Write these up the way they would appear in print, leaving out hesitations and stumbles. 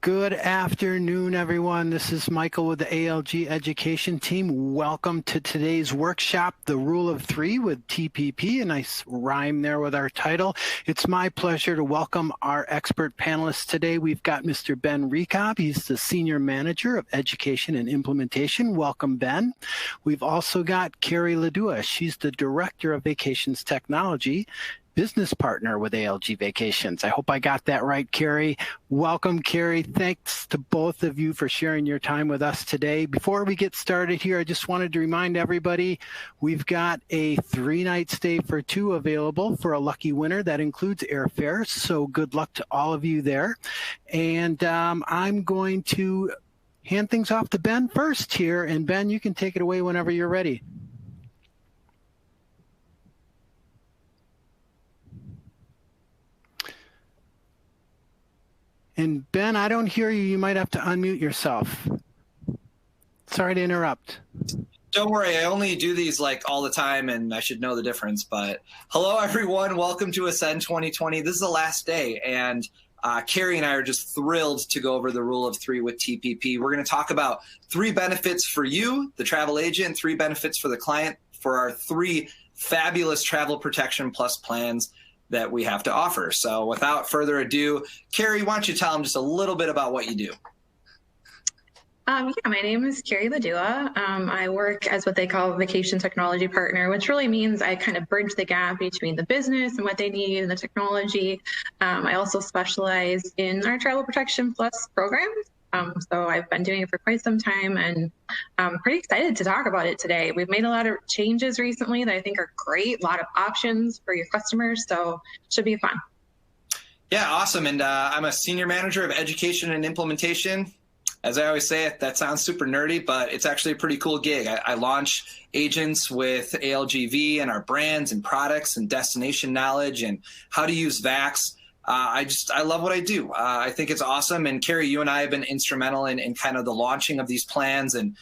Good afternoon, everyone. This is Michael with the ALG Education Team. Welcome to today's workshop, The Rule of Three with TPP. A nice rhyme there with our title. It's my pleasure to welcome our expert panelists today. We've got Mr. Ben Recob. He's the Senior Manager of Education and Implementation. Welcome, Ben. We've also got Kerri Loduha. She's the Director of Vacations Technology, business partner with ALG Vacations. I hope I got that right, Kerri. Welcome, Kerri. Thanks to both of you for sharing your time with us today. Before we get started here, I just wanted to remind everybody we've got a 3-night stay for 2 available for a lucky winner. That includes airfare, so good luck to all of you there. And I'm going to hand things off to Ben first here. And Ben, you can take it away whenever you're ready. And Ben, I don't hear you. You might have to unmute yourself. Sorry to interrupt. Don't worry, I only do these like all the time and I should know the difference. But hello, everyone. Welcome to Ascend 2020. This is the last day. And Kerri and I are just thrilled to go over the rule of 3 with TPP. We're going to talk about 3 benefits for you, the travel agent, 3 benefits for the client for our 3 fabulous travel protection plus plans that we have to offer. So without further ado, Kerri, why don't you tell them just a little bit about what you do? Yeah, my name is Kerri Loduha. I work as what they call a vacation technology partner, which really means I kind of bridge the gap between the business and what they need and the technology. I also specialize in our Travel Protection Plus programs. So I've been doing it for quite some time and I'm pretty excited to talk about it today. We've made a lot of changes recently that I think are great, a lot of options for your customers, so it should be fun. Yeah, awesome. And I'm a Senior Manager of Education and Implementation. As I always say, that sounds super nerdy, but it's actually a pretty cool gig. I launch agents with ALGV and our brands and products and destination knowledge and how to use VAX. I love what I do. I think it's awesome. And Kerri, you and I have been instrumental in kind of the launching of these plans and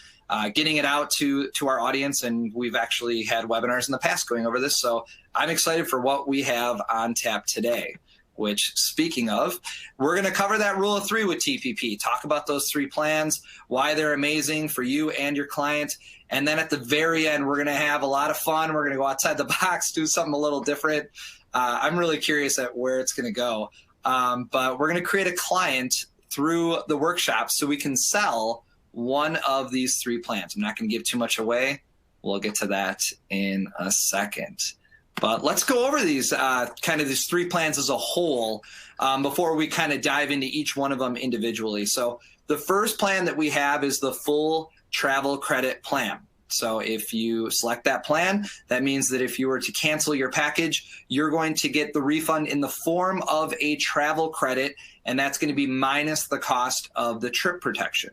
getting it out to our audience. And we've actually had webinars in the past going over this. So I'm excited for what we have on tap today, which, speaking of, we're going to cover that rule of 3 with TPP, talk about those 3 plans, why they're amazing for you and your client. And then at the very end, we're going to have a lot of fun. We're going to go outside the box, do something a little different. I'm really curious at where it's going to go. But we're going to create a client through the workshop so we can sell one of these 3 plans. I'm not going to give too much away. We'll get to that in a second. But let's go over these kind of these 3 plans as a whole before we kind of dive into each one of them individually. So the first plan that we have is the full travel credit plan. So if you select that plan, that means that if you were to cancel your package, you're going to get the refund in the form of a travel credit, and that's going to be minus the cost of the trip protection.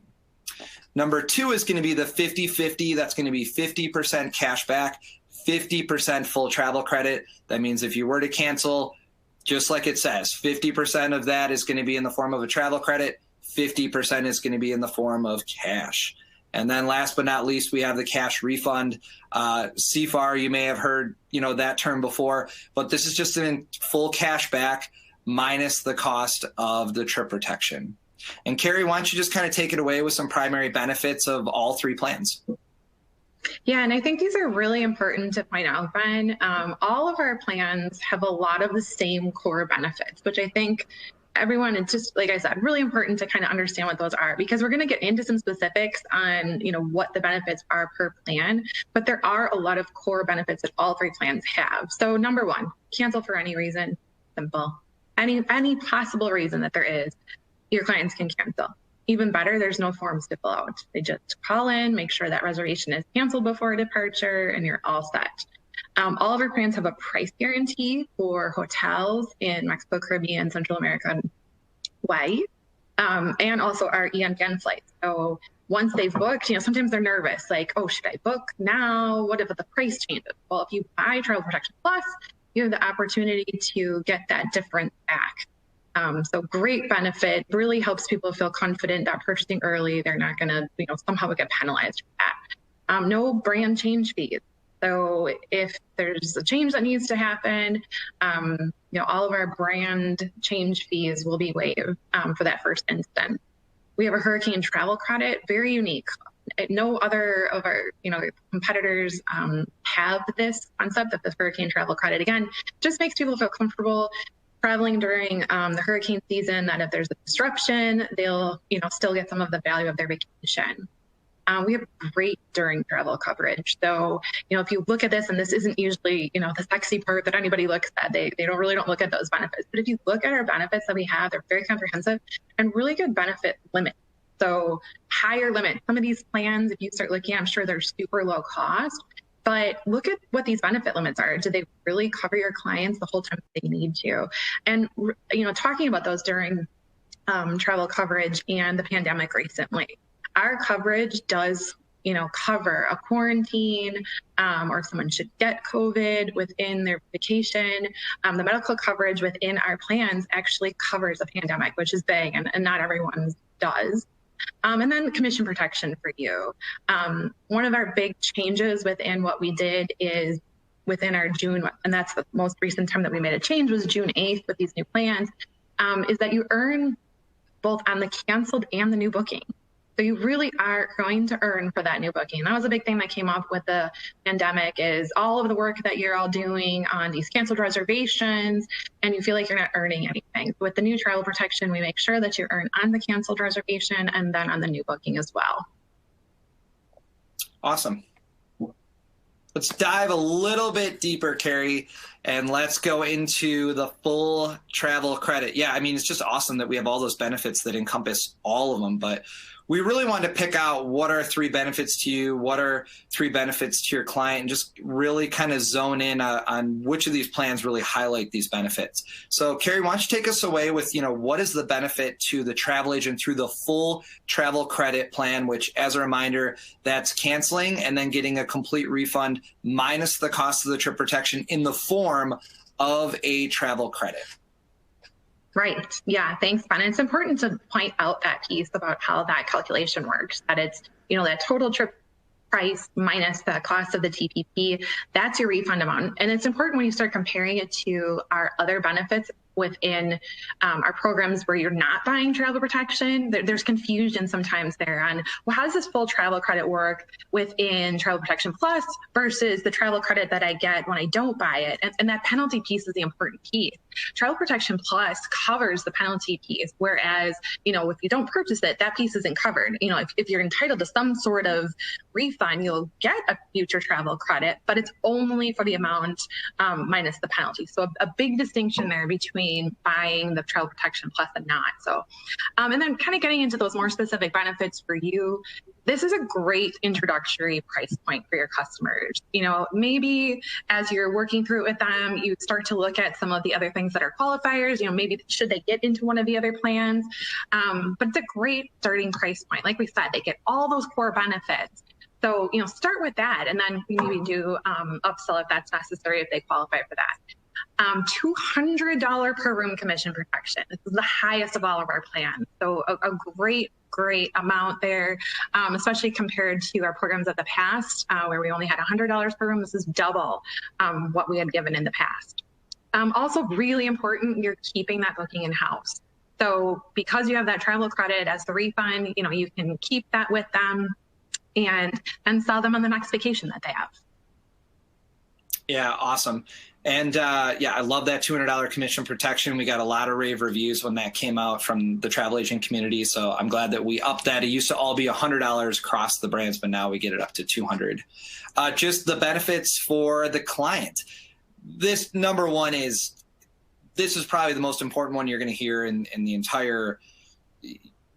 Number 2 is going to be the 50-50. That's going to be 50% cash back, 50% full travel credit. That means if you were to cancel, just like it says, 50% of that is going to be in the form of a travel credit, 50% is going to be in the form of cash. And then last but not least, we have the cash refund. CFAR, you may have heard that term before, but this is just in full cash back minus the cost of the trip protection. And Kerri, why don't you just kind of take it away with some primary benefits of all 3 plans? Yeah, and I think these are really important to point out, Ben. All of our plans have a lot of the same core benefits, which I think everyone, it's just, like I said, really important to kind of understand what those are, because we're going to get into some specifics on, what the benefits are per plan, but there are a lot of core benefits that all 3 plans have. So number 1, cancel for any reason. Simple. Any possible reason that there is, your clients can cancel. Even better, there's no forms to fill out. They just call in, make sure that reservation is canceled before departure, and you're all set. All of our plans have a price guarantee for hotels in Mexico, Caribbean, Central America, and Hawaii, and also our en flights. So once they've booked, sometimes they're nervous, like, oh, should I book now? What if the price changes? Well, if you buy Travel Protection Plus, you have the opportunity to get that difference back. So great benefit, really helps people feel confident that purchasing early, they're not going to, somehow get penalized for that. No brand change fees. So if there's a change that needs to happen, all of our brand change fees will be waived for that first instance. We have a hurricane travel credit, very unique. No other of our competitors have this concept of this hurricane travel credit. Again, just makes people feel comfortable traveling during the hurricane season, that if there's a disruption, they'll still get some of the value of their vacation. We have great during travel coverage. So, if you look at this, and this isn't usually, the sexy part that anybody looks at, they don't look at those benefits. But if you look at our benefits that we have, they're very comprehensive and really good benefit limits. So higher limit. Some of these plans, if you start looking, I'm sure they're super low cost, but look at what these benefit limits are. Do they really cover your clients the whole time they need to? And, talking about those during travel coverage and the pandemic recently, our coverage does, cover a quarantine or if someone should get COVID within their vacation. The medical coverage within our plans actually covers a pandemic, which is big, and not everyone's does. And then commission protection for you. One of our big changes within what we did is within our June, and that's the most recent time that we made a change, was June 8th with these new plans, is that you earn both on the canceled and the new booking. So you really are going to earn for that new booking. That was a big thing that came up with the pandemic, is all of the work that you're all doing on these canceled reservations, and you feel like you're not earning anything. With the new travel protection, we make sure that you earn on the canceled reservation and then on the new booking as well. Awesome. Let's dive a little bit deeper, Kerri, and let's go into the full travel credit. Yeah, I mean, it's just awesome that we have all those benefits that encompass all of them, but we really wanted to pick out what are 3 benefits to you, what are 3 benefits to your client, and just really kind of zone in on which of these plans really highlight these benefits. So Kerri, why don't you take us away with, what is the benefit to the travel agent through the full travel credit plan, which, as a reminder, that's canceling and then getting a complete refund minus the cost of the trip protection in the form of a travel credit. Right. Yeah. Thanks, Ben. And it's important to point out that piece about how that calculation works, that it's, that total trip price minus the cost of the TPP, that's your refund amount. And it's important when you start comparing it to our other benefits within our programs where you're not buying travel protection. There's confusion sometimes there on, well, how does this full travel credit work within Travel Protection Plus versus the travel credit that I get when I don't buy it? And that penalty piece is the important piece. Travel Protection Plus covers the penalty piece, whereas, if you don't purchase it, that piece isn't covered. If you're entitled to some sort of refund, you'll get a future travel credit, but it's only for the amount minus the penalty. So a big distinction there between buying the Travel Protection Plus and not. So, and then kind of getting into those more specific benefits for you, this is a great introductory price point for your customers. Maybe as you're working through it with them, you start to look at some of the other things that are qualifiers, maybe should they get into one of the other plans? But it's a great starting price point. Like we said, they get all those core benefits. So, start with that, and then maybe do upsell if that's necessary, if they qualify for that. $200 per room commission protection. This is the highest of all of our plans. So a great amount there, especially compared to our programs of the past, where we only had $100 per room. This is double what we had given in the past. Also really important, you're keeping that booking in-house. So because you have that travel credit as the refund, you can keep that with them and sell them on the next vacation that they have. Yeah, awesome. And I love that $200 commission protection. We got a lot of rave reviews when that came out from the travel agent community. So I'm glad that we upped that. It used to all be $100 across the brands, but now we get it up to $200. Just the benefits for the client. This number one this is probably the most important one you're going to hear in the entire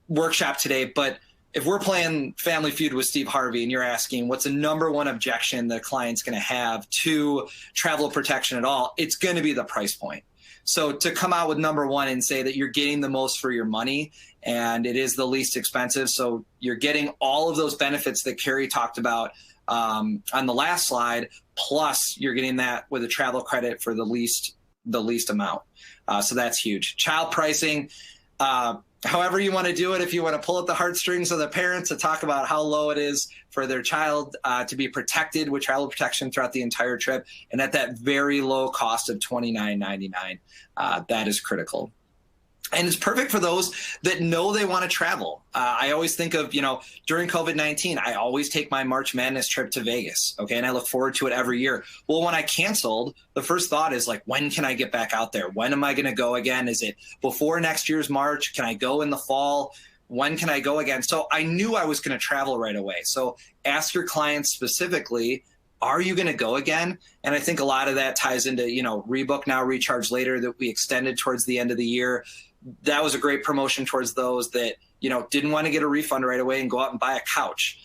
workshop today. But if we're playing Family Feud with Steve Harvey and you're asking what's the number one objection the client's going to have to travel protection at all, it's going to be the price point. So to come out with number one and say that you're getting the most for your money and it is the least expensive, so you're getting all of those benefits that Kerri talked about on the last slide, plus you're getting that with a travel credit for the least amount. So that's huge. Child pricing. However you want to do it, if you want to pull at the heartstrings of the parents to talk about how low it is for their child to be protected with travel protection throughout the entire trip, and at that very low cost of $29.99, that is critical. And it's perfect for those that know they want to travel. I always think of, during COVID-19, I always take my March Madness trip to Vegas. Okay. And I look forward to it every year. Well, when I canceled, the first thought is like, when can I get back out there? When am I going to go again? Is it before next year's March? Can I go in the fall? When can I go again? So I knew I was going to travel right away. So ask your clients specifically, are you going to go again? And I think a lot of that ties into, rebook now, recharge later that we extended towards the end of the year. That was a great promotion towards those that, didn't want to get a refund right away and go out and buy a couch.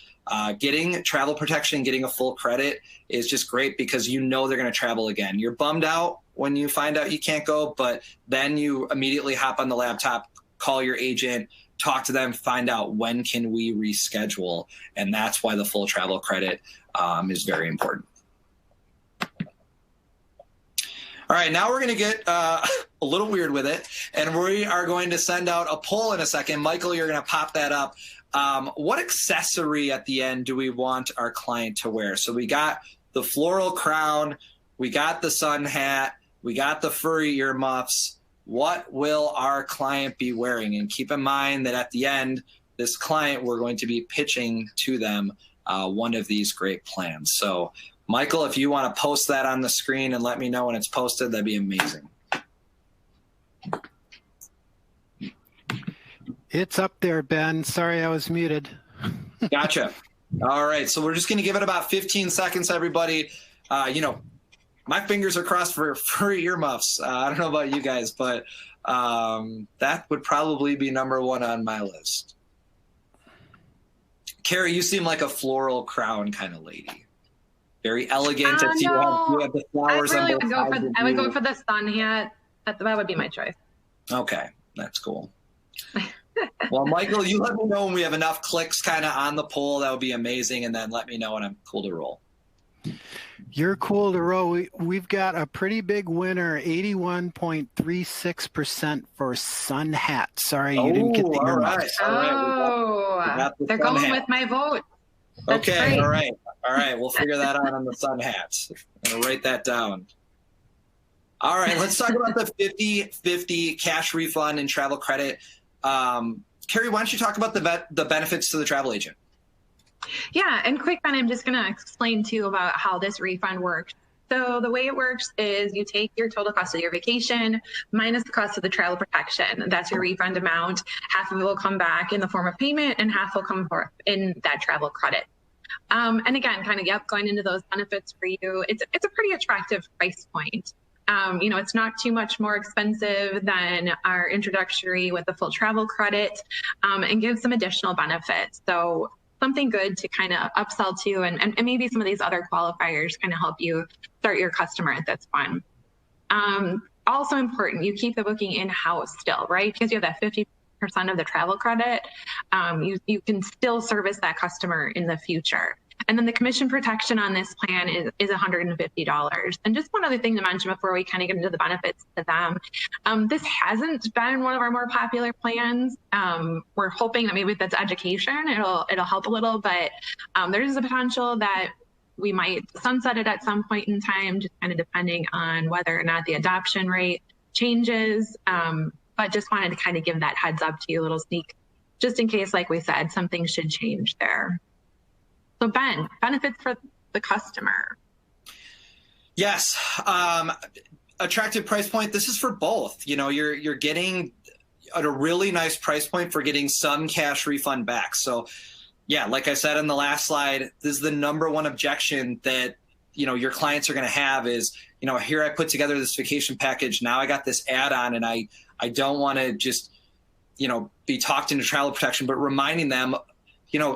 Getting travel protection, getting a full credit is just great because they're going to travel again. You're bummed out when you find out you can't go, but then you immediately hop on the laptop, call your agent, talk to them, find out when can we reschedule. And that's why the full travel credit is very important. All right, now we're going to get a little weird with it, and we are going to send out a poll in a second. Michael, you're going to pop that up. What accessory at the end do we want our client to wear? So we got the floral crown, we got the sun hat, we got the furry earmuffs. What will our client be wearing? And keep in mind that at the end, this client, we're going to be pitching to them one of these great plans. So Michael, if you want to post that on the screen and let me know when it's posted, that'd be amazing. It's up there, Ben. Sorry, I was muted. Gotcha. All right. So we're just going to give it about 15 seconds, everybody. My fingers are crossed for furry earmuffs. I don't know about you guys, but that would probably be number one on my list. Kerri, you seem like a floral crown kind of lady. Very elegant. No, you have the flowers on both sides. I would go for the sun hat. That would be my choice. Okay, that's cool. Well, Michael, you let me know when we have enough clicks kind of on the poll. That would be amazing. And then let me know when I'm cool to roll. You're cool to roll. We've got a pretty big winner, 81.36% for sun hat. Sorry, you didn't get the earmuffs. They're going with my vote. That's okay, great. all right. We'll figure that out on the sun hats. I'm going to write that down. All right, let's talk about the 50/50 cash refund and travel credit. Kerri, why don't you talk about the benefits to the travel agent? Yeah, and quick, Ben, I'm just going to explain too about how this refund works. So the way it works is you take your total cost of your vacation minus the cost of the travel protection. That's your refund amount. Half of it will come back in the form of payment and half will come forth in that travel credit. And again, going into those benefits for you, it's a pretty attractive price point. It's not too much more expensive than our introductory with the full travel credit, and gives some additional benefits. So something good to kind of upsell to, and maybe some of these other qualifiers kind of help you start your customer at this fun. Also important, you keep the booking in-house still, right? Because you have that 50% of the travel credit, you can still service that customer in the future. And then the commission protection on this plan is $150. And just one other thing to mention before we kind of get into the benefits to them. This hasn't been one of our more popular plans. We're hoping that maybe that's education, it'll help a little, but there is a potential that we might sunset it at some point in time, just kind of depending on whether or not the adoption rate changes. But just wanted to kind of give that heads up to you, a little sneak, just in case, like we said, something should change there. So Ben, benefits for the customer. Yes. Attractive price point. This is for both. You're getting at a really nice price point for getting some cash refund back. So yeah, like I said in the last slide, this is the number one objection that, your clients are going to have is, here I put together this vacation package. Now I got this add-on and I don't want to just, be talked into travel protection, but reminding them,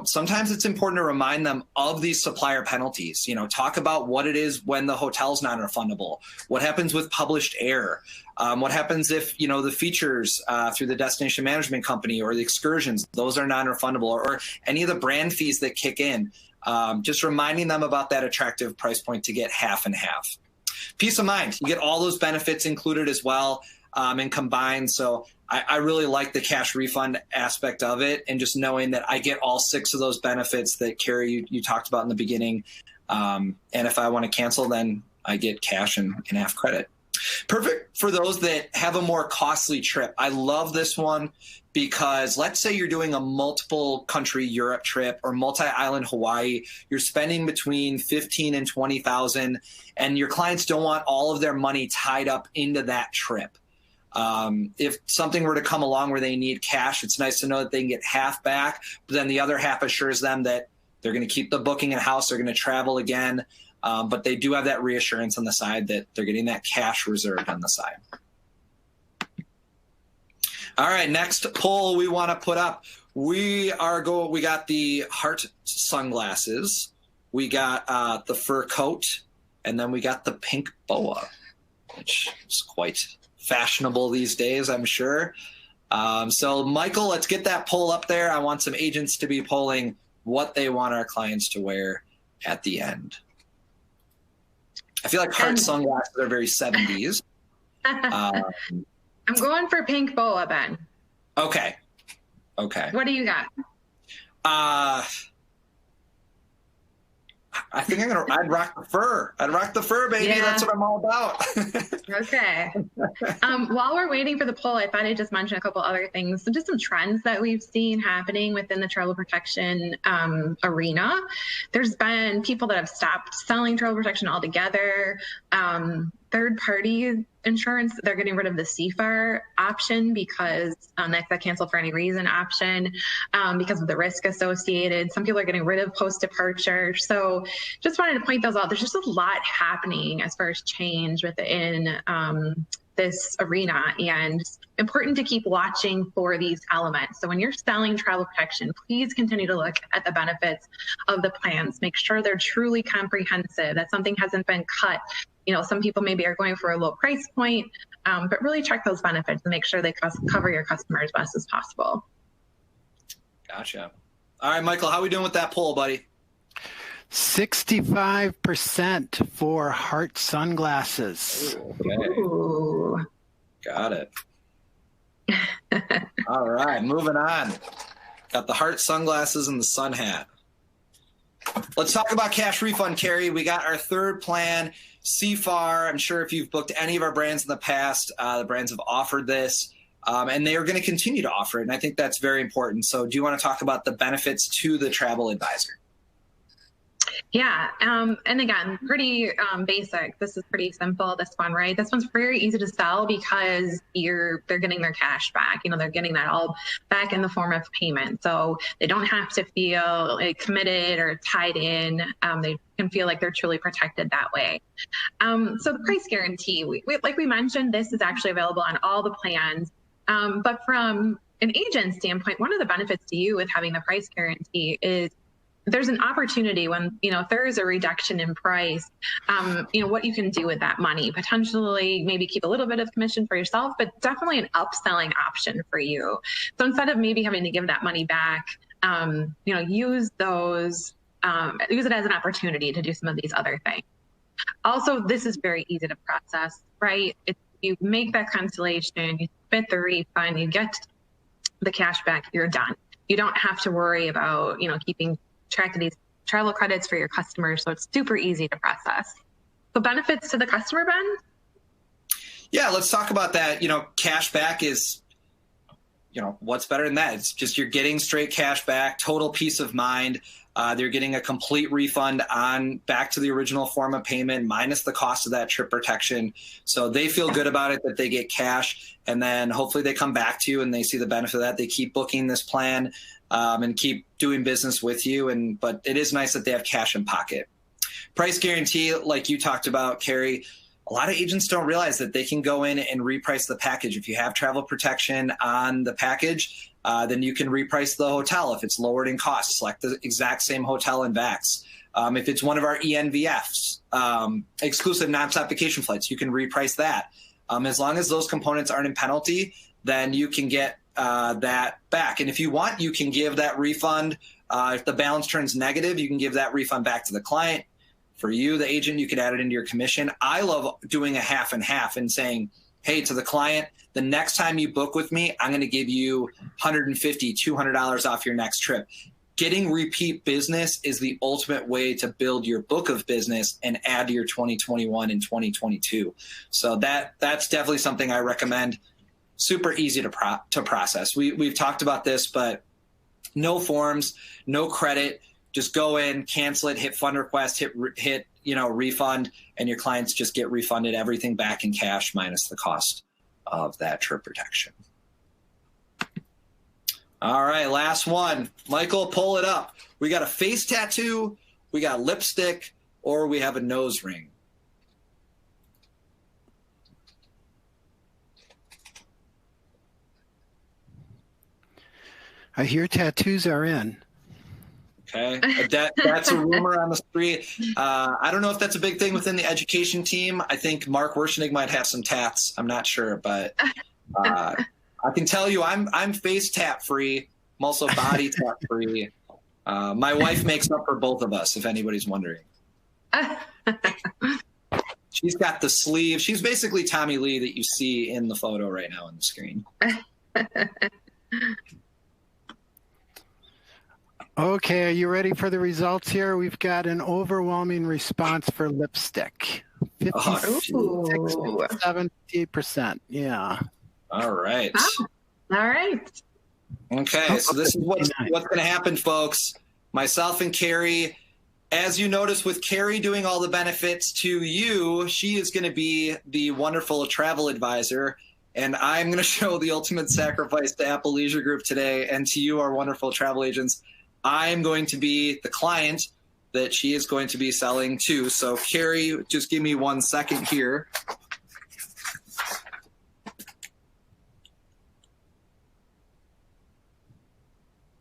sometimes it's important to remind them of these supplier penalties. Talk about what it is when the hotel's not refundable. What happens with published air? What happens if, the features through the destination management company or the excursions, those are non-refundable, or any of the brand fees that kick in. Just reminding them about that attractive price point to get half and half. Peace of mind. You get all those benefits included as well and combined. So I really like the cash refund aspect of it, and just knowing that I get all 6 of those benefits that Kerri, you talked about in the beginning. And if I want to cancel, then I get cash and half credit. Perfect for those that have a more costly trip. I love this one because let's say you're doing a multiple country Europe trip or multi-island Hawaii. You're spending between 15 and 20,000 and your clients don't want all of their money tied up into that trip. If something were to come along where they need cash, it's nice to know that they can get half back, but then the other half assures them that they're going to keep the booking in-house, they're going to travel again. But they do have that reassurance on the side that they're getting that cash reserved on the side. All right, next poll we want to put up. We got the heart sunglasses, we got the fur coat, and then we got the pink boa, which is quite fashionable these days, I'm sure. So Michael, let's get that poll up there. I want some agents to be polling what they want our clients to wear at the end. I feel like heart sunglasses are very 70s. I'm going for pink boa, Ben. Okay. What do you got? I think I'd rock the fur. I'd rock the fur, baby. Yeah. That's what I'm all about. Okay. While we're waiting for the poll, I thought I'd just mention a couple other things. So just some trends that we've seen happening within the travel protection arena. There's been people that have stopped selling travel protection altogether. Third-party insurance, they're getting rid of the CFAR option because that's a cancel for any reason option because of the risk associated. Some people are getting rid of post-departure. So just wanted to point those out. There's just a lot happening as far as change within this arena, and important to keep watching for these elements. So when you're selling travel protection, please continue to look at the benefits of the plans. Make sure they're truly comprehensive, that something hasn't been cut. You know, some people maybe are going for a low price point, but really check those benefits and make sure they cover your customer as best as possible. Gotcha. All right, Michael, how are we doing with that poll, buddy? 65% for heart sunglasses. Okay. Ooh. Got it. All right, moving on. Got the heart sunglasses and the sun hat. Let's talk about cash refund, Kerri. We got our third plan, CFAR. I'm sure if you've booked any of our brands in the past, the brands have offered this, and they are going to continue to offer it. And I think that's very important. So do you want to talk about the benefits to the travel advisor? Yeah. And again, pretty basic. This is pretty simple, this one, right? This one's very easy to sell because they're getting their cash back. You know, they're getting that all back in the form of payment. So they don't have to feel committed or tied in. They can feel like they're truly protected that way. So the price guarantee, like we mentioned, this is actually available on all the plans. But from an agent standpoint, one of the benefits to you with having the price guarantee is there's an opportunity when, you know, if there is a reduction in price, you know, what you can do with that money, potentially maybe keep a little bit of commission for yourself, but definitely an upselling option for you. So instead of maybe having to give that money back, you know, use it as an opportunity to do some of these other things. Also, this is very easy to process, right? You make that cancellation, you submit the refund, you get the cash back, you're done. You don't have to worry about, you know, keeping track of these travel credits for your customers. So it's super easy to process. So benefits to the customer, Ben? Yeah, let's talk about that. You know, cash back is, you know, what's better than that? It's just you're getting straight cash back, total peace of mind. They're getting a complete refund back to the original form of payment minus the cost of that trip protection. So they feel good about it that they get cash, and then hopefully they come back to you and they see the benefit of that. They keep booking this plan and keep doing business with you. But it is nice that they have cash in pocket. Price guarantee, like you talked about, Kerri, a lot of agents don't realize that they can go in and reprice the package. If you have travel protection on the package, then you can reprice the hotel if it's lowered in cost. Select the exact same hotel and VAX. If it's one of our ENVFs, exclusive non-stop vacation flights, you can reprice that. As long as those components aren't in penalty, then you can get that back. And if you want, you can give that refund. If the balance turns negative, you can give that refund back to the client. For you, the agent, you could add it into your commission. I love doing a half and half and saying, hey, to the client, the next time you book with me, I'm going to give you $150, $200 off your next trip. getting repeat business is the ultimate way to build your book of business and add to your 2021 and 2022. So that's definitely something I recommend. Super easy to process. We've talked about this, but no forms, no credit. Just go in, cancel it, hit fund request, hit refund, and your clients just get refunded everything back in cash minus the cost of that trip protection. All right, last one. Michael, pull it up. We got a face tattoo, we got lipstick, or we have a nose ring. I hear tattoos are in. Okay, that's a rumor on the street. I don't know if that's a big thing within the education team. I think Mark Werschenig might have some tats. I'm not sure, but I can tell you I'm face tat free. I'm also body tat free. My wife makes up for both of us, if anybody's wondering. She's got the sleeve. She's basically Tommy Lee that you see in the photo right now on the screen. Okay, are you ready for the results here? We've got an overwhelming response for lipstick. 58%. Yeah. All right. Oh, all right. Okay, so this is what's going to happen, folks. Myself and Kerri, as you notice with Kerri doing all the benefits to you, she is going to be the wonderful travel advisor. And I'm going to show the ultimate sacrifice to Apple Leisure Group today. And to you, our wonderful travel agents, I am going to be the client that she is going to be selling to. So Kerri, just give me 1 second here.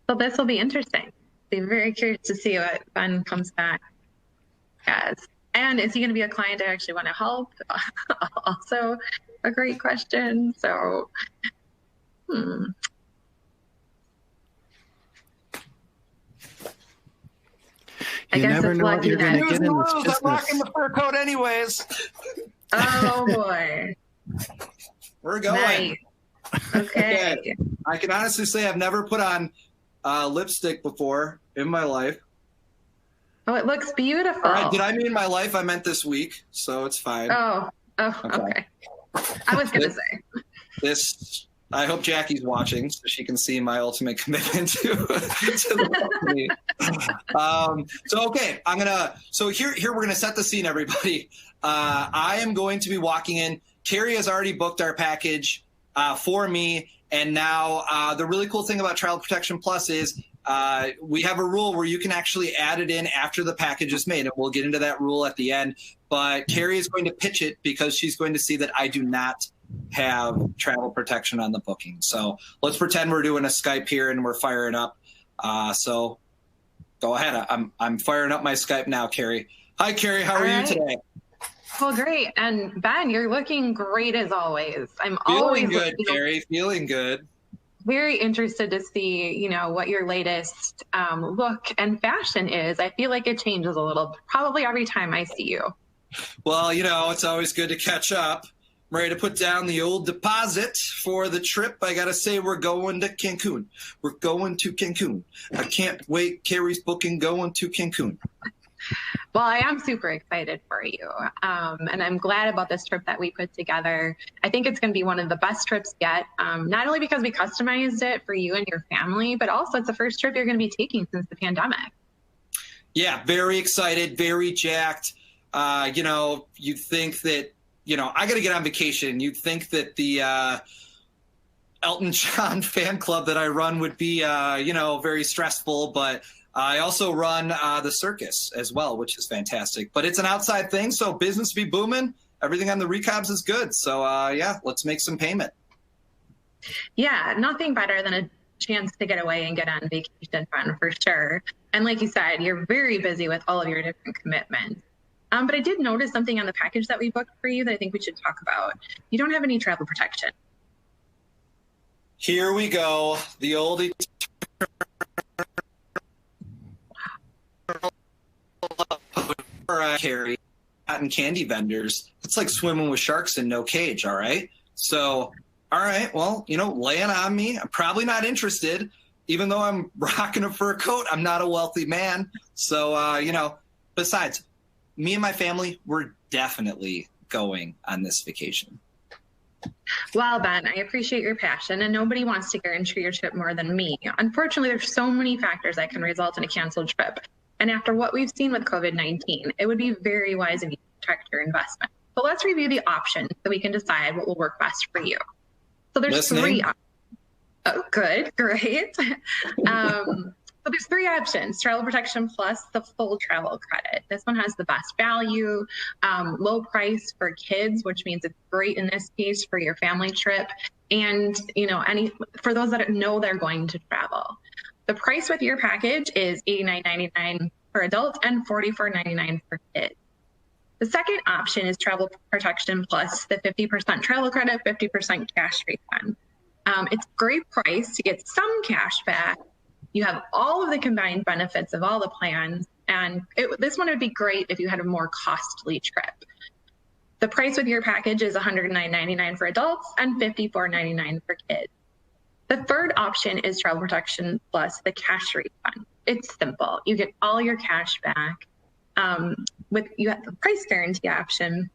Well, this will be interesting. Be very curious to see what Ben comes back as. And is he going to be a client I actually want to help? Also a great question. So, You never know what you're going to get in this business. I'm rocking the fur coat anyways. Oh, boy. We're going. Nice. Okay. I can honestly say I've never put on lipstick before in my life. Oh, it looks beautiful. All right, did I mean my life? I meant this week, so it's fine. Oh, okay. I was going to say. This, I hope Jackie's watching so she can see my ultimate commitment to the company. So here we're gonna set the scene, everybody. I am going to be walking in. Kerri has already booked our package for me, and now the really cool thing about Travel Protection Plus is we have a rule where you can actually add it in after the package is made, and we'll get into that rule at the end. But Kerri is going to pitch it because she's going to see that I do not have travel protection on the booking. So let's pretend we're doing a Skype here and we're firing up. So go ahead. I'm firing up my Skype now, Kerri. Hi, Kerri. How are you today? Well, great. And Ben, you're looking great as always. I'm feeling good, Kerri. Feeling good. Very interested to see, what your latest look and fashion is. I feel like it changes a little, probably every time I see you. Well, it's always good to catch up. I'm ready to put down the old deposit for the trip. I got to say, we're going to Cancun. We're going to Cancun. I can't wait. Kerri's booking going to Cancun. Well, I am super excited for you. And I'm glad about this trip that we put together. I think it's going to be one of the best trips yet, not only because we customized it for you and your family, but also it's the first trip you're going to be taking since the pandemic. Yeah, very excited, very jacked. You'd think that, I got to get on vacation. You'd think that the Elton John fan club that I run would be, very stressful, but I also run the circus as well, which is fantastic. But it's an outside thing, so business be booming. Everything on the Recobs is good. So, let's make some payment. Yeah, nothing better than a chance to get away and get on vacation fun for sure. And like you said, you're very busy with all of your different commitments. But I did notice something on the package that we booked for you that I think we should talk about. You don't have any travel protection. Here we go. The old Kerri, cotton candy vendors. It's like swimming with sharks in no cage, all right? So, all right, well, lay it on me. I'm probably not interested, even though I'm rocking a fur coat, I'm not a wealthy man. So, besides, me and my family, we're definitely going on this vacation. Well, Ben, I appreciate your passion, and nobody wants to guarantee your trip more than me. Unfortunately, there's so many factors that can result in a canceled trip. And after what we've seen with COVID-19, it would be very wise of you to protect your investment. So let's review the options so we can decide what will work best for you. So there's three options. Oh, good, great. So there's three options: travel protection plus the full travel credit. This one has the best value, low price for kids, which means it's great in this case for your family trip, and for those that know they're going to travel. The price with your package is $89.99 for adults and $44.99 for kids. The second option is travel protection plus the 50% travel credit, 50% cash refund. It's a great price to get some cash back. You have all of the combined benefits of all the plans, and this one would be great if you had a more costly trip. The price with your package is $109.99 for adults and $54.99 for kids. The third option is travel protection plus the cash refund. It's simple. You get all your cash back. You have the price guarantee option.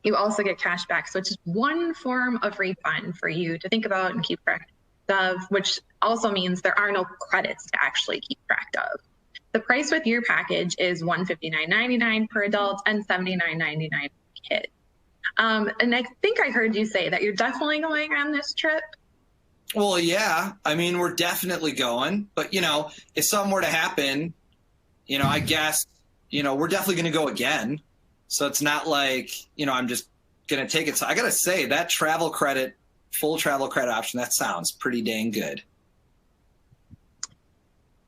You also get cash back. So it's just one form of refund for you to think about and keep track of, which also means there are no credits to actually keep track of. The price with your package is $159.99 per adult and $79.99 for kids. And I think I heard you say that you're definitely going on this trip. Well, yeah. I mean, we're definitely going. But, if something were to happen, I guess, we're definitely going to go again. So it's not like, I'm just going to take it. So I got to say that travel credit, full travel credit option, that sounds pretty dang good.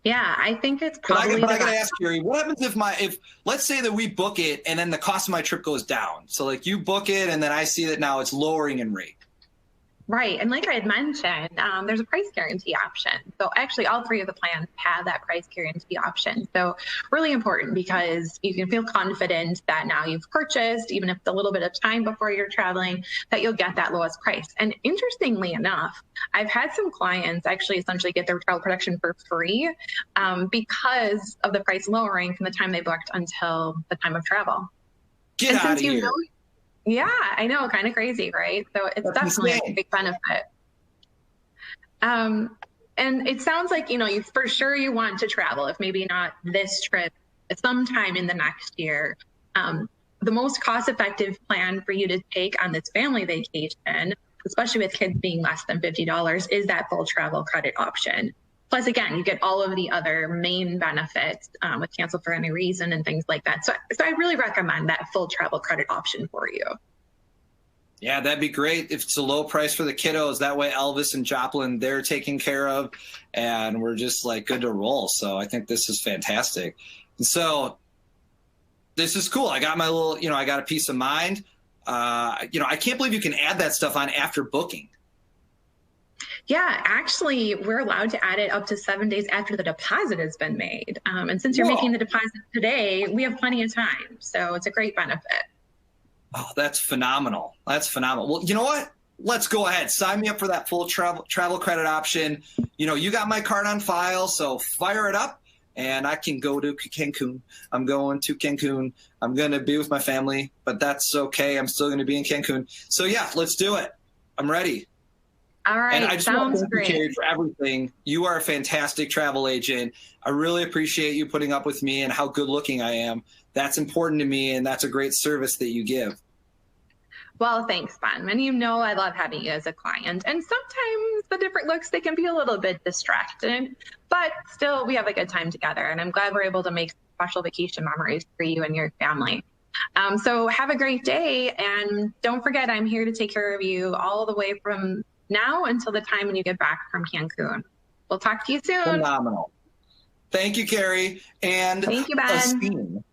Yeah, I think it's probably. But I got to ask, Kerri, what happens if let's say that we book it and then the cost of my trip goes down? So like you book it and then I see that now it's lowering in rate. Right. And like I had mentioned, there's a price guarantee option. So actually all three of the plans have that price guarantee option. So really important because you can feel confident that now you've purchased, even if it's a little bit of time before you're traveling, that you'll get that lowest price. And interestingly enough, I've had some clients actually essentially get their travel protection for free because of the price lowering from the time they booked until the time of travel. Get out of here. Yeah, I know, kind of crazy, right? So it's definitely a big benefit. And it sounds like, you for sure you want to travel, if maybe not this trip, sometime in the next year. The most cost-effective plan for you to take on this family vacation, especially with kids being less than $50, is that full travel credit option. Plus, again, you get all of the other main benefits with cancel for any reason and things like that. So I really recommend that full travel credit option for you. Yeah, that'd be great if it's a low price for the kiddos. That way Elvis and Joplin, they're taken care of, and we're just like good to roll. So I think this is fantastic. And so this is cool. I got my little, I got a peace of mind. I can't believe you can add that stuff on after booking. Yeah, actually, we're allowed to add it up to 7 days after the deposit has been made. And since you're making the deposit today, we have plenty of time. So it's a great benefit. Oh, that's phenomenal. That's phenomenal. Well, you know what? Let's go ahead. Sign me up for that full travel credit option. You got my card on file, so fire it up and I can go to Cancun. I'm going to Cancun. I'm going to be with my family, but that's okay. I'm still going to be in Cancun. So yeah, let's do it. I'm ready. All right, and I just sounds want to great. thank you, Kerri, for everything. You are a fantastic travel agent. I really appreciate you putting up with me and how good looking I am. That's important to me, and that's a great service that you give. Well, thanks, Ben. And I love having you as a client. And sometimes the different looks, they can be a little bit distracting, but still we have a good time together. And I'm glad we're able to make special vacation memories for you and your family. So have a great day. And don't forget, I'm here to take care of you all the way from now until the time when you get back from Cancun. We'll talk to you soon. Phenomenal. Thank you, Kerri. And thank you, Ben.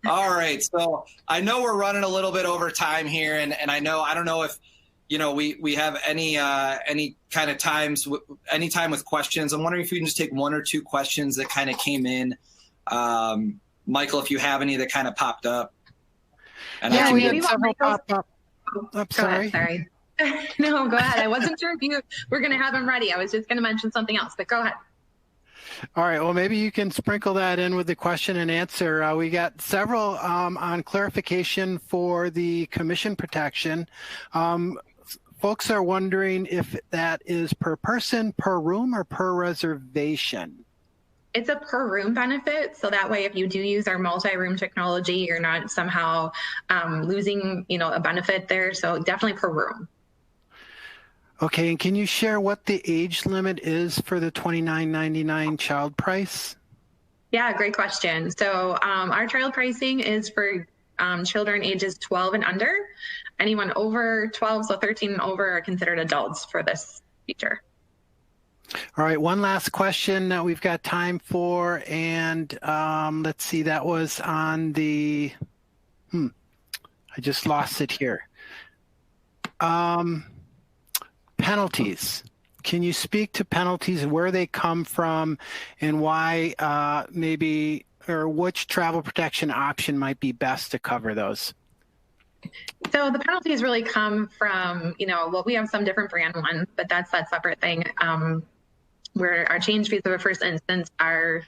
All right. So I know we're running a little bit over time here. And I don't know if, we have any kind of any time with questions. I'm wondering if we can just take one or two questions that kind of came in. Michael, if you have any that kind of popped up. And we had several pop up. I'm sorry. No, go ahead. I wasn't sure if you were going to have them ready. I was just going to mention something else, but go ahead. All right. Well, maybe you can sprinkle that in with the question and answer. We got several on clarification for the commission protection. Folks are wondering if that is per person, per room, or per reservation. It's a per room benefit. So that way, if you do use our multi-room technology, you're not somehow losing, a benefit there. So definitely per room. Okay, and can you share what the age limit is for the $29.99 child price? Yeah, great question. So our child pricing is for children ages 12 and under. Anyone over 12, so 13 and over, are considered adults for this feature. All right, one last question that we've got time for, and let's see, that was on the, I just lost it here. Penalties. Can you speak to penalties, where they come from, and why maybe, or which travel protection option might be best to cover those? So the penalties really come from, well, we have some different brand ones, but that's that separate thing. Where our change fees of a first instance are,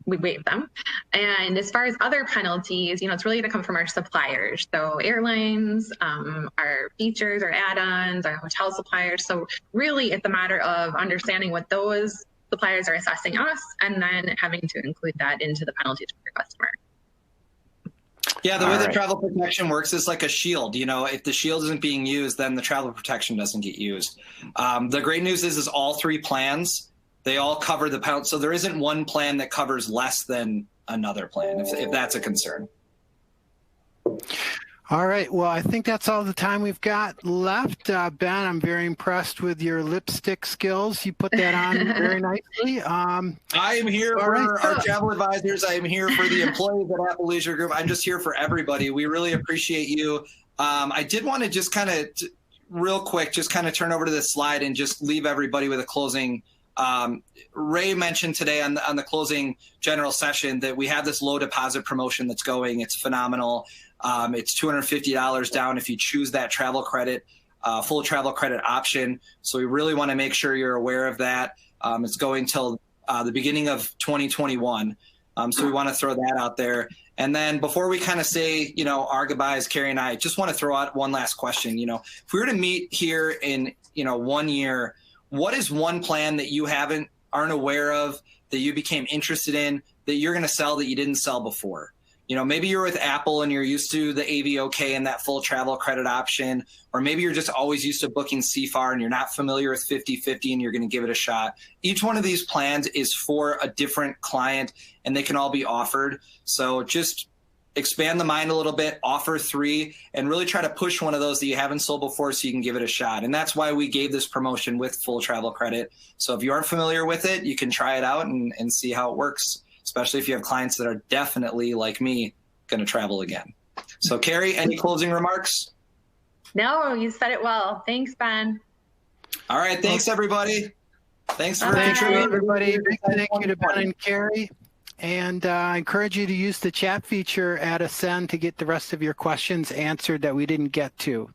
we waive them. And as far as other penalties, it's really going to come from our suppliers. So airlines, our features, our add-ons, our hotel suppliers. So really it's a matter of understanding what those suppliers are assessing us and then having to include that into the penalties for your customer. Yeah, the way the travel protection works is like a shield. If the shield isn't being used, then the travel protection doesn't get used. The great news is all three plans, they all cover the penalty. So there isn't one plan that covers less than another plan, if that's a concern. All right. Well, I think that's all the time we've got left. Ben, I'm very impressed with your lipstick skills. You put that on very nicely. I am here for our travel advisors. I am here for the employees at Apple Leisure Group. I'm just here for everybody. We really appreciate you. I did want to just kind of real quick, just kind of turn over to this slide and just leave everybody with a closing. Ray mentioned today on the closing general session that we have this low deposit promotion that's going. It's phenomenal. It's $250 down if you choose that travel credit, full travel credit option. So we really want to make sure you're aware of that. It's going till the beginning of 2021. So we want to throw that out there. And then before we kind of say, our goodbyes, Kerri and I just want to throw out one last question. If we were to meet here in, 1 year, what is one plan that you aren't aware of, that you became interested in, that you're going to sell that you didn't sell before? Maybe you're with Apple and you're used to the AVOK and that full travel credit option, or maybe you're just always used to booking CFAR and you're not familiar with 50/50 and you're going to give it a shot. Each one of these plans is for a different client and they can all be offered. So just expand the mind a little bit, offer 3, and really try to push one of those that you haven't sold before so you can give it a shot. And that's why we gave this promotion with full travel credit. So if you aren't familiar with it, you can try it out and see how it works, especially if you have clients that are definitely, like me, going to travel again. So Kerri, any closing remarks? No, you said it well. Thanks, Ben. All right. Thanks, everybody. Thanks for contributing, everybody. Big thank you to Ben and Kerri. And I encourage you to use the chat feature at Ascend to get the rest of your questions answered that we didn't get to.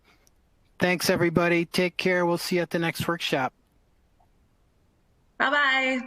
Thanks, everybody. Take care. We'll see you at the next workshop. Bye-bye.